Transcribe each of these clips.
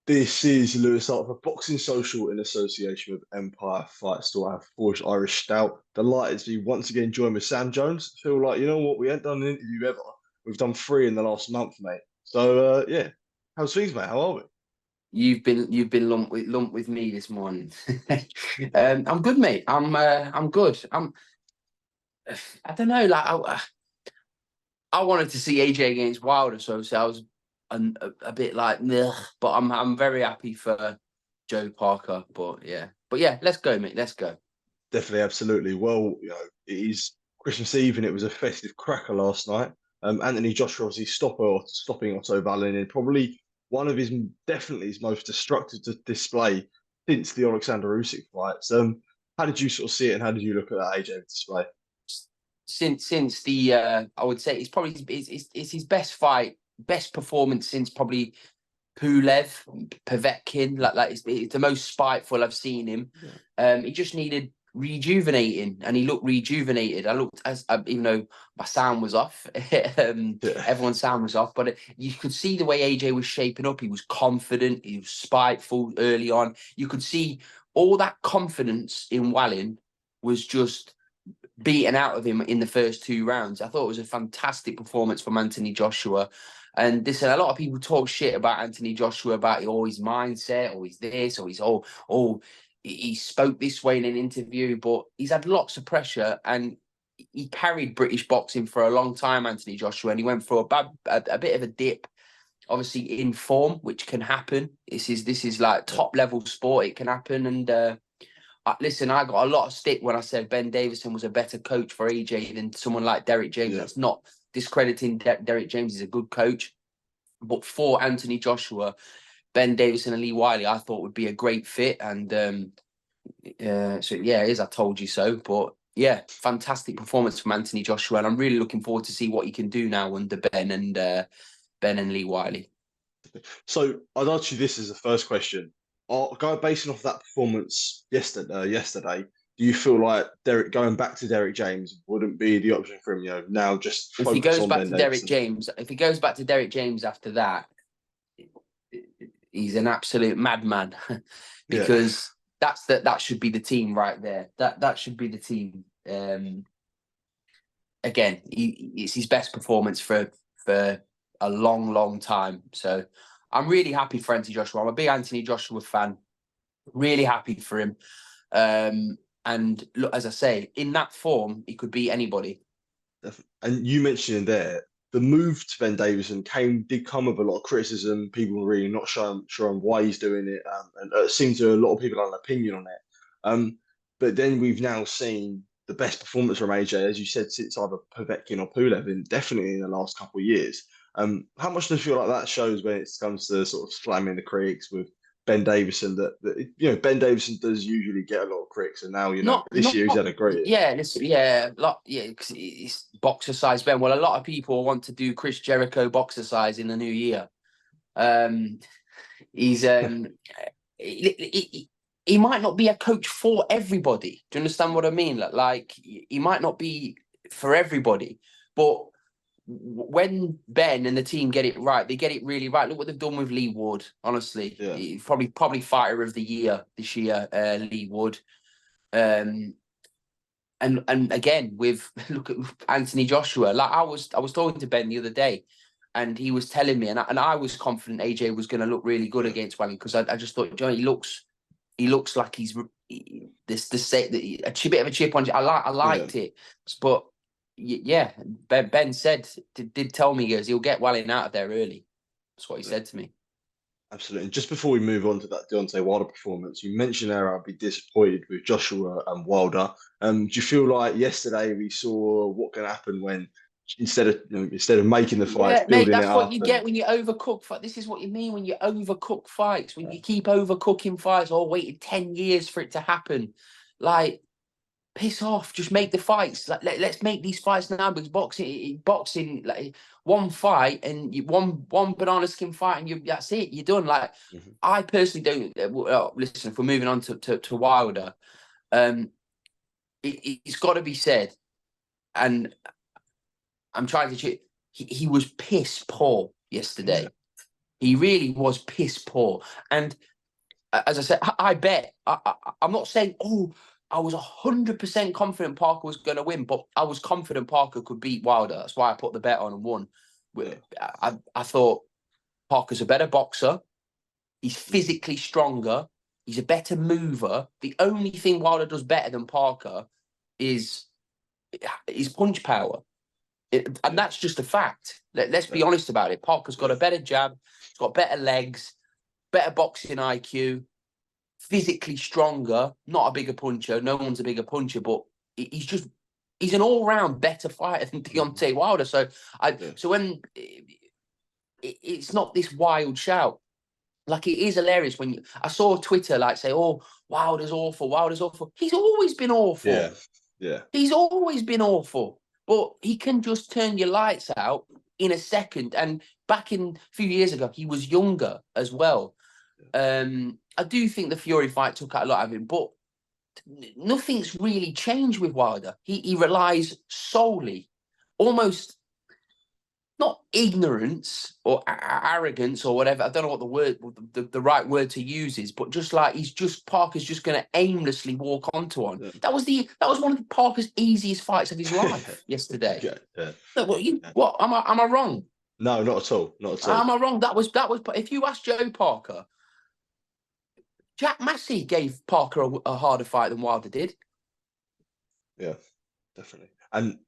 This is Lewis Hart for Boxing Social in association with Empire Fight Store. I have forged Irish Stout. Delighted to be once again joined with Sam Jones. Feel like, you know what, we ain't done an interview ever. We've done three in the last month, mate. So, yeah. How's things, mate? How are we? You've been lumped with me this morning. I'm good, mate. I'm good. I don't know. Like I wanted to see AJ against Wilder, so I was a bit like, "Ugh," but I'm very happy for Joe Parker. But yeah, let's go, mate. Let's go. Definitely, absolutely. Well, it is Christmas Eve and it was a festive cracker last night. Anthony Joshua obviously stopping Otto Wallin in probably one of his definitely his most destructive display since the Alexander Usyk fights. How did you sort of see it and how did you look at that AJ display? Since the I would say it's probably it's his best fight, best performance since probably Pulev, Povetkin. Like it's the most spiteful I've seen him. He just needed rejuvenating, and he looked rejuvenated. I looked even though my sound was off, Yeah. everyone's sound was off, but you could see the way AJ was shaping up. He was confident. He was spiteful early on. You could see all that confidence in Wallin was just beaten out of him in the first two rounds. I thought it was a fantastic performance from Anthony Joshua. And listen, a lot of people talk shit about Anthony Joshua, about his mindset, or he's this, or he's he spoke this way in an interview, but he's had lots of pressure and he carried British boxing for a long time, Anthony Joshua, and he went through a bit of a dip, obviously in form, which can happen. This is like top level sport. It can happen. And listen, I got a lot of stick when I said Ben Davison was a better coach for AJ than someone like Derek James. Yeah. That's not discrediting Derek James. Is a good coach. But for Anthony Joshua, Ben Davison and Lee Wiley, I thought would be a great fit. And so, yeah, it is. I told you so. But yeah, fantastic performance from Anthony Joshua. And I'm really looking forward to see what he can do now under Ben and Lee Wiley. So I'd ask you this as the first question. Basing off that performance yesterday, do you feel like going back to Derek James wouldn't be the option for him? Now just If he focus goes on back Ben to Derek Davison. James, after that, he's an absolute madman Yeah, because that should be the team right there. That should be the team. Again, it's his best performance for a long time. So I'm really happy for Anthony Joshua. I'm a big Anthony Joshua fan. Really happy for him. And look, as I say, in that form, he could beat anybody. and you mentioned there the move to Ben Davison did come with a lot of criticism. People were really not sure on why he's doing it, and it seems to a lot of people have an opinion on it. But then we've now seen the best performance from AJ, as you said, since either Povetkin or Pulev, and definitely in the last couple of years. How much do you feel like that shows when it comes to sort of slamming the critics with Ben Davison? That Ben Davison does usually get a lot of critics, and now Not, this not, year he's had a great. yeah, because it's boxer size Ben. Well, a lot of people want to do Chris Jericho boxer size in the new year. Um, he's he might not be a coach for everybody. Do you understand what I mean? Like he might not be for everybody, but when Ben and the team get it right, they get it really right. Look what they've done with Lee Wood. Honestly, Yeah. He's probably fighter of the year this year, Lee Wood. And again with look at Anthony Joshua. Like I was talking to Ben the other day, and he was telling me, and I was confident AJ was going to look really good against Wellington because I just thought, Johnny, he looks like he's a bit of a chip on. I liked it, but yeah, Ben said did tell me he'll get Wellington out of there early. That's what he said to me. Absolutely. And just before we move on to that Deontay Wilder performance, you mentioned there I'd be disappointed with Joshua and Wilder. Do you feel like yesterday we saw what can happen when instead of making the fights, Yeah, mate, building it that's what up you and get when you overcook fight. This is what you mean when you overcook fights. When you keep overcooking fights or waited 10 years for it to happen. Like, piss off. Just make the fights. Like, let's make these fights now because boxing, like one fight and one banana skin fight and that's it. You're done. Like, I personally don't. Listen, if we're moving on to Wilder, it's got to be said, and I'm trying to. He was piss poor yesterday. He really was piss poor. And as I said, I bet. I'm not saying, oh, I was 100% confident Parker was going to win, but I was confident Parker could beat Wilder. That's why I put the bet on and won. I thought Parker's a better boxer. He's physically stronger. He's a better mover. The only thing Wilder does better than Parker is his punch power. And that's just a fact. Let's be honest about it. Parker's got a better jab. He's got better legs, better boxing IQ, physically stronger, not a bigger puncher. No one's a bigger puncher, but he's an all-round better fighter than Deontay Wilder. So so when it's not this wild shout, like it is hilarious when I saw Twitter like say, "Oh, Wilder's awful, Wilder's awful." He's always been awful. Yeah. He's always been awful, but he can just turn your lights out in a second. And back in a few years ago, he was younger as well. I do think the Fury fight took out a lot of him, but nothing's really changed with Wilder. He relies solely, almost not ignorance or arrogance or whatever. I don't know what the word, the right word to use is, but just like Parker's just going to aimlessly walk onto one. Yeah. That was one of Parker's easiest fights of his life yesterday. Yeah. What am I wrong? No, not at all. Not at all. Am I wrong? That was. If you ask Joe Parker, Jack Massey gave Parker a harder fight than Wilder did. Yeah, definitely. And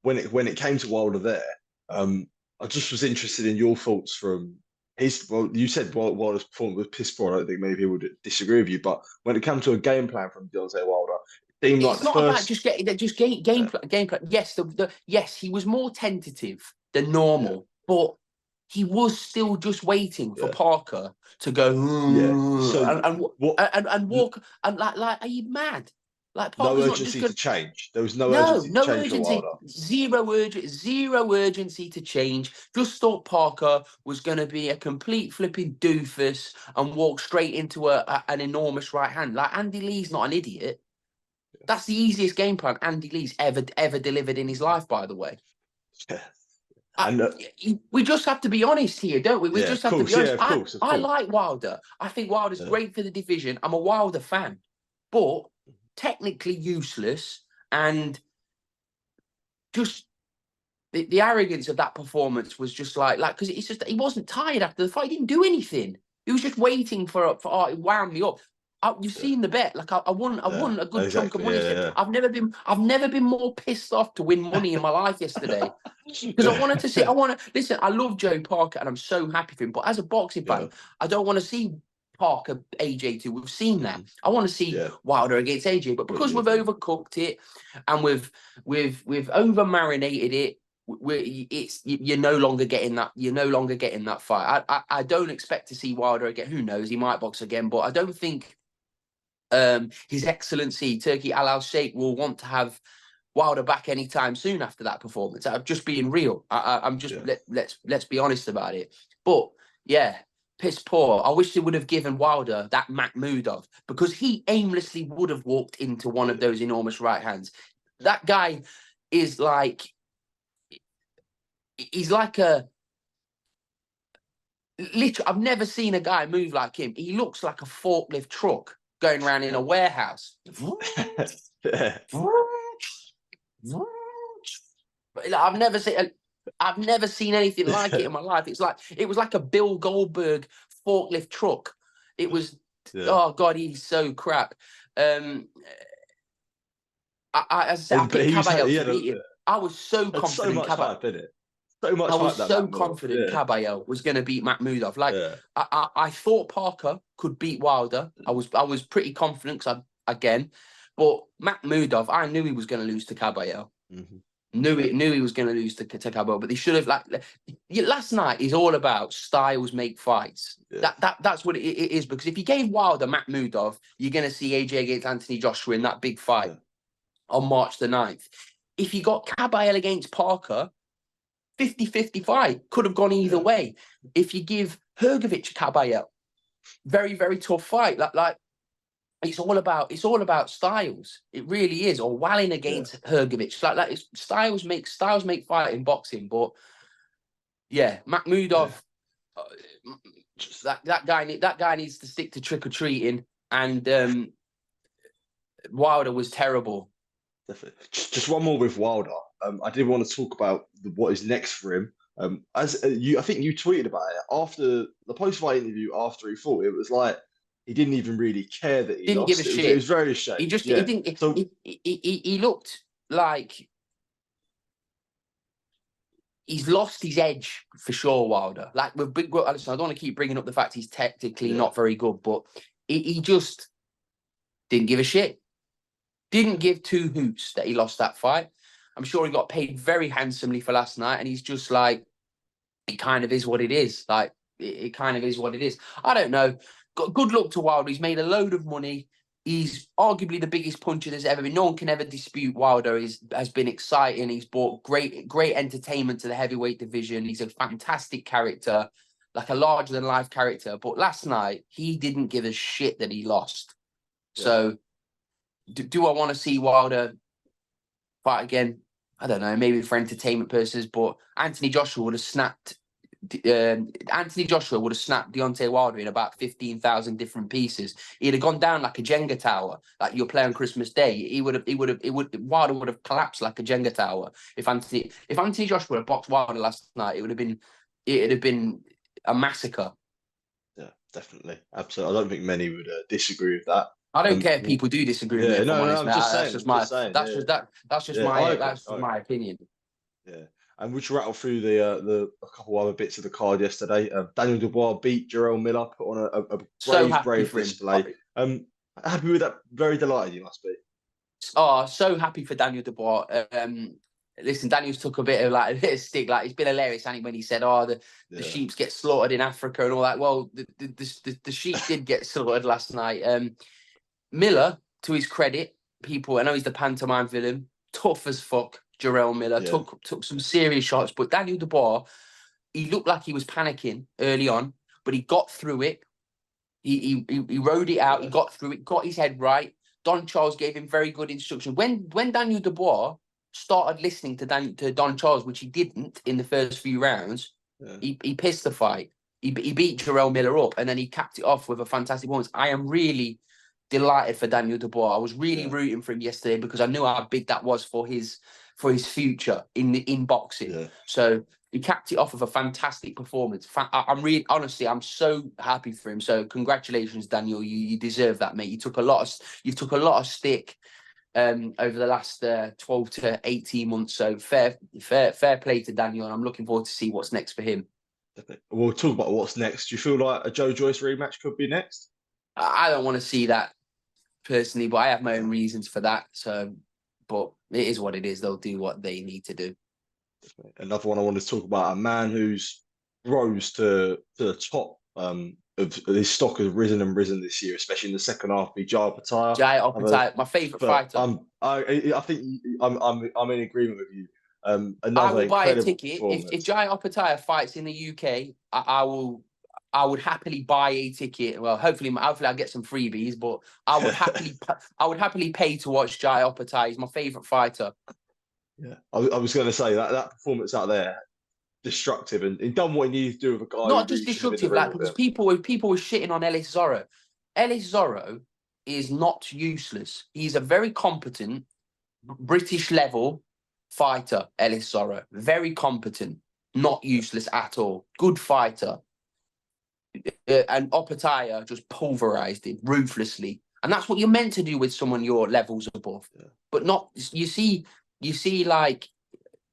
when it came to Wilder there, I just was interested in your thoughts from his. Well, you said Wilder's performance was piss poor. I don't think many people would disagree with you. But when it came to a game plan from Deontay Wilder, it seemed like it's not about just game plan. Yes, yes, he was more tentative than normal, but he was still just waiting for Parker to go and walk and like, are you mad? Like Parker's no urgency to change. There was no urgency to change for Wilder. Zero urgency to change. Just thought Parker was going to be a complete flipping doofus and walk straight into an enormous right hand. Like Andy Lee's not an idiot. That's the easiest game plan Andy Lee's ever delivered in his life, by the way. Yeah. We just have to be honest here, don't we? We just have to be honest. Of course. I like Wilder. I think Wilder's great for the division. I'm a Wilder fan, but technically useless, and just the arrogance of that performance was just like because it's just he wasn't tired after the fight. He didn't do anything. He was just waiting for it wound me up. You've seen the bet. Like I won a good chunk of money. I've never been more pissed off to win money in my life yesterday because I wanted to see. Listen. I love Joe Parker and I'm so happy for him. But as a boxing fan, I don't want to see Parker AJ too. We've seen that. I want to see Wilder against AJ. But because we've overcooked it and we've over marinated it, you're no longer getting that. You're no longer getting that fight. I don't expect to see Wilder again. Who knows? He might box again, but I don't think His Excellency Turki Al-Sheikh will want to have Wilder back anytime soon after that performance. I'm just being real. I'm just let's be honest about it. But yeah, piss poor. I wish they would have given Wilder that Makhmudov because he aimlessly would have walked into one of those enormous right hands. That guy is like he's like a literally. I've never seen a guy move like him. He looks like a forklift truck going around in a warehouse. I've never seen anything like it in my life. It was like a Bill Goldberg forklift truck. It was oh god, he's so crap. As I said, I picked Kabayel to beat him. I was so confident. I was so confident Kabayel was going to beat Makhmudov. I thought Parker could beat Wilder. I was pretty confident because but Makhmudov, I knew he was going to lose to Kabayel. Knew he was going to lose to Kabayel, but they should have last night is all about styles make fights. That's what it is, because if you gave Wilder Makhmudov, you're going to see AJ against Anthony Joshua in that big fight on March the 9th. If you got Kabayel against Parker, 50-50 fight, could have gone either way. If you give Hrgović Kabayel, very, very tough fight. Like it's all about styles. It really is. Or Wallin against Hrgović. Like styles make fight in boxing. But yeah, Makhmudov That guy needs to stick to trick or treating, and Wilder was terrible. Definitely. Just one more with Wilder. I did want to talk about what is next for him. As I think you tweeted about it after the post-fight interview. After he fought, it was like he didn't even really care that he Didn't give a lost. It was shit. very He ashamed. just he Yeah. didn't. So He looked like he's lost his edge for sure, Wilder. Like with big, listen, I don't want to keep bringing up the fact he's technically not very good, but he just didn't give a shit. Didn't give two hoots that he lost that fight. I'm sure he got paid very handsomely for last night, and he's just like, it kind of is what it is. Like, it kind of is what it is. I don't know. Good luck to Wilder. He's made a load of money. He's arguably the biggest puncher there's ever been. No one can ever dispute Wilder. Has been exciting. He's brought great entertainment to the heavyweight division. He's a fantastic character, like a larger-than-life character. But last night, he didn't give a shit that he lost. Yeah. So, do I want to see Wilder fight again? I don't know, maybe for entertainment purposes, but Anthony Joshua would have snapped Deontay Wilder in about 15,000 different pieces. He'd have gone down like a Jenga tower, like you're playing Christmas Day. Wilder would have collapsed like a Jenga tower. If Anthony Joshua would have boxed Wilder last night, it'd have been a massacre. Yeah, definitely. Absolutely. I don't think many would disagree with that. I don't care if people do disagree with me. If I'm honest, I'm just saying. That's just my opinion. Yeah, and we'll rattle through a couple other bits of the card yesterday. Daniel Dubois beat Jarrell Miller, put on a brave display. Happy with that? Very delighted, you must be. Oh, so happy for Daniel Dubois. Listen, Daniel's took a bit of stick. Like, it's been hilarious, hasn't it, when he said, the sheep get slaughtered in Africa and all that. Well, the sheep did get slaughtered last night. Miller, to his credit, I know he's the pantomime villain, tough as fuck. Jarrell Miller took some serious shots, but Daniel Dubois, he looked like he was panicking early on, but he got through it. He rode it out. He got through it, got his head right. Don Charles gave him very good instruction. When Daniel Dubois started listening to Don Charles, which he didn't in the first few rounds, he pissed the fight. He beat Jarrell Miller up, and then he capped it off with a fantastic performance. I am really delighted for Daniel Dubois. I was really rooting for him yesterday because I knew how big that was for his future in boxing. Yeah. So he capped it off with a fantastic performance. I'm so happy for him. So congratulations, Daniel. You deserve that, mate. You took a lot of stick over the last 12 to 18 months. So fair play to Daniel, and I'm looking forward to see what's next for him. We'll talk about what's next. Do you feel like a Joe Joyce rematch could be next? I don't want to see that personally, but I have my own reasons for that. So, but it is what it is. They'll do what they need to do. Another one I wanted to talk about, a man who's rose to the top of his stock has risen this year, especially in the second half. Jarrell Opetaia, my favourite fighter. I think I'm in agreement with you. I will buy a ticket if Jarrell Opetaia fights in the UK. I would happily buy a ticket. Well, hopefully I'll get some freebies, but I would happily pay to watch Jarrell Opetaia. He's my favourite fighter. Yeah, I was going to say that performance out there, destructive, and he done what he needed to do with a guy. Not just destructive, like, because people were shitting on Ellis Zorro. Ellis Zorro is not useless. He's a very competent British level fighter. Ellis Zorro, very competent, not useless at all. Good fighter. And Opetaia just pulverized him ruthlessly, and that's what you're meant to do with someone your levels above. Yeah. But not you see like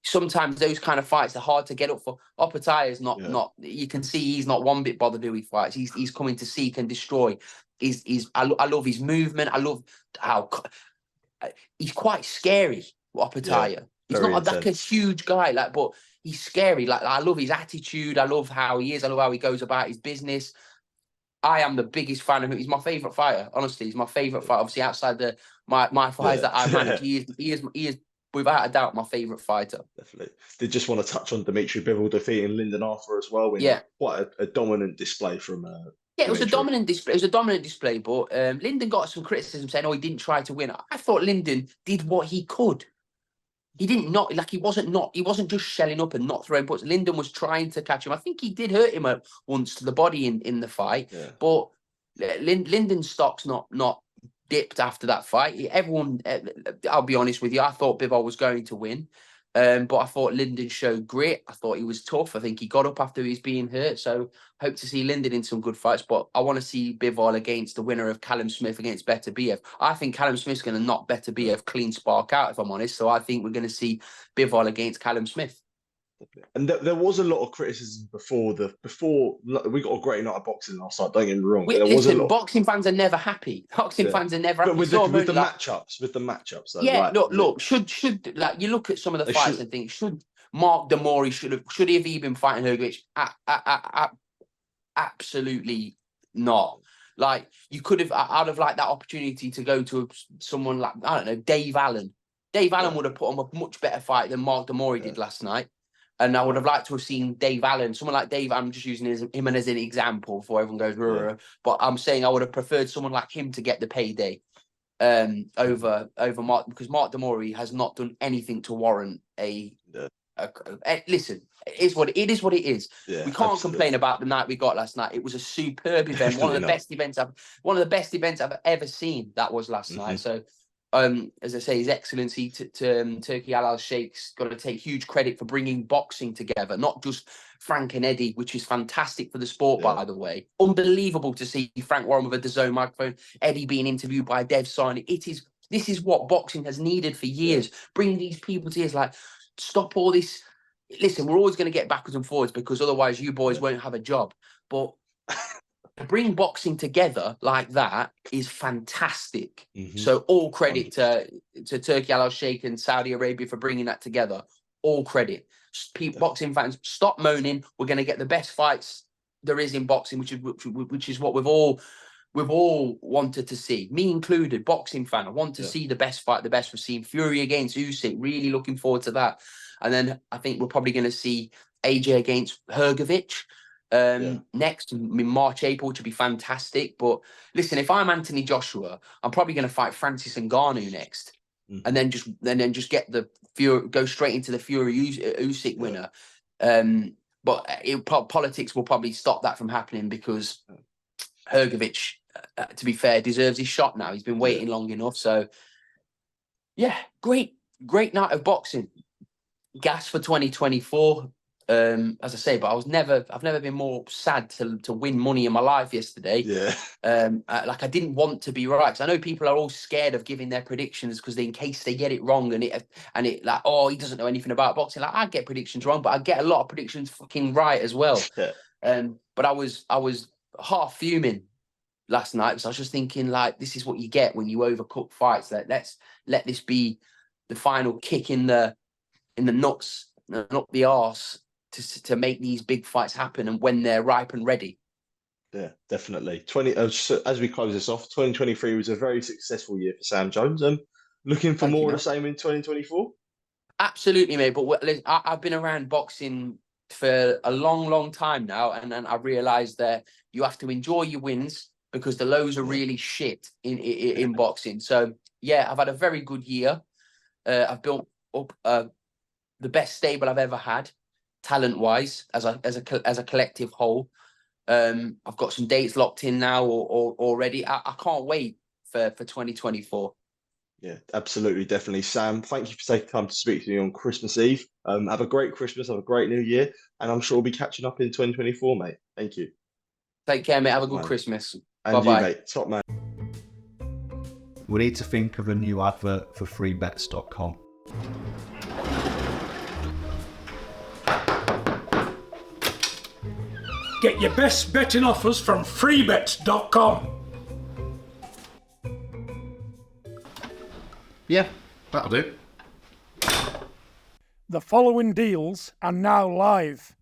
sometimes those kind of fights are hard to get up for. Opetaia is not. You can see he's not one bit bothered who he fights. He's coming to seek and destroy. I love his movement. I love how he's quite scary. Opetaia. Yeah, he's not like a huge guy, but he's scary. Like, I love his attitude. I love how he is. I love how he goes about his business. I am the biggest fan of him. He's my favourite fighter. Honestly, he's my favourite fighter. Obviously, outside my fights that I manage, he is without a doubt my favourite fighter. Definitely. Did just want to touch on Dmitry Bivol defeating Lyndon after as well. Quite a dominant display from. It was a dominant display. It was a dominant display, but Lyndon got some criticism saying, "Oh, he didn't try to win." I thought Lyndon did what he could. he didn't he wasn't just shelling up and not throwing punches. Lyndon was trying to catch him. I think he did hurt him once to the body in the fight, but Lyndon's stock's not dipped after that fight. Everyone, I'll be honest with you, I thought Bivol was going to win, but I thought Lyndon showed grit. I thought he was tough. I think he got up after he was being hurt. So hope to see Lyndon in some good fights. But I want to see Bivol against the winner of Callum Smith against Beterbiev. I think Callum Smith's going to knock Beterbiev clean spark out, if I'm honest. So I think we're going to see Bivol against Callum Smith. And there was a lot of criticism before we got a great night of boxing last night. Don't get me wrong. Boxing fans are never happy. Boxing fans are never happy. But with the matchups, though, yeah. Look. Should like you look at some of the fights and think should Mark Demeanour should he have even fighting Hrgovic? Absolutely not. Like you could have. I'd have liked that opportunity to go to someone like I don't know Dave Allen. Dave Allen would have put on a much better fight than Mark Demeanour did last night. And I would have liked to have seen Dave Allen, someone like Dave. I'm just using him as an example before everyone goes, but I'm saying I would have preferred someone like him to get the payday over Mark, because Mark Demeanour has not done anything to warrant listen. It is what it is. Yeah, we can't complain about the night we got last night. It was a superb event, one of the best events I've ever seen. That was last night. So. As I say, His Excellency Turki Al Sheikh's got to take huge credit for bringing boxing together, not just Frank and Eddie, which is fantastic for the sport, by the way. Unbelievable to see Frank Warren with a DAZN microphone, Eddie being interviewed by Dev Sign. This is what boxing has needed for years. Bring these people to tears, stop all this. Listen, we're always going to get backwards and forwards because otherwise you boys won't have a job. But to bring boxing together like that is fantastic. So all credit to Turki Al Sheikh and Saudi Arabia for bringing that together. All credit. Boxing fans, stop moaning. We're going to get the best fights there is in boxing, which is what we've all wanted to see. Me included, boxing fan. I want to see the best fight, the best we've seen. Fury against Usyk. Really looking forward to that. And then I think we're probably going to see AJ against Hrgovic. Next in March, April, which would be fantastic. But listen, if I'm Anthony Joshua, I'm probably going to fight Francis Ngannou next, and then just get the Fury, go straight into the Fury Usyk winner. But politics will probably stop that from happening because Hrgovic, to be fair, deserves his shot now. He's been waiting long enough. So yeah, great night of boxing. Gas for 2024. As I say, but I've never been more sad to win money in my life yesterday. I didn't want to be right, because I know people are all scared of giving their predictions because in case they get it wrong and it like, oh, he doesn't know anything about boxing. Like, I get predictions wrong, but I get a lot of predictions fucking right as well. But I was half fuming last night because I was just thinking, like, this is what you get when you overcook fights. Like, let's let this be the final kick in the nuts, not the arse, to make these big fights happen and when they're ripe and ready. Yeah, definitely. As we close this off, 2023 was a very successful year for Sam Jones. Looking for more of the same in 2024? Absolutely, mate. But I've been around boxing for a long, long time now, and then I realised that you have to enjoy your wins because the lows are really shit in boxing. So yeah, I've had a very good year. I've built up the best stable I've ever had, talent-wise, as a collective whole. I've got some dates locked in now or already. I can't wait for 2024. Yeah, absolutely, definitely. Sam, thank you for taking time to speak to me on Christmas Eve. Have a great Christmas, have a great New Year, and I'm sure we'll be catching up in 2024, mate. Thank you. Take care, mate. Have a good Christmas. And bye-bye. You, mate. Top man. We need to think of a new advert for freebets.com. Get your best betting offers from freebets.com. Yeah, that'll do. The following deals are now live.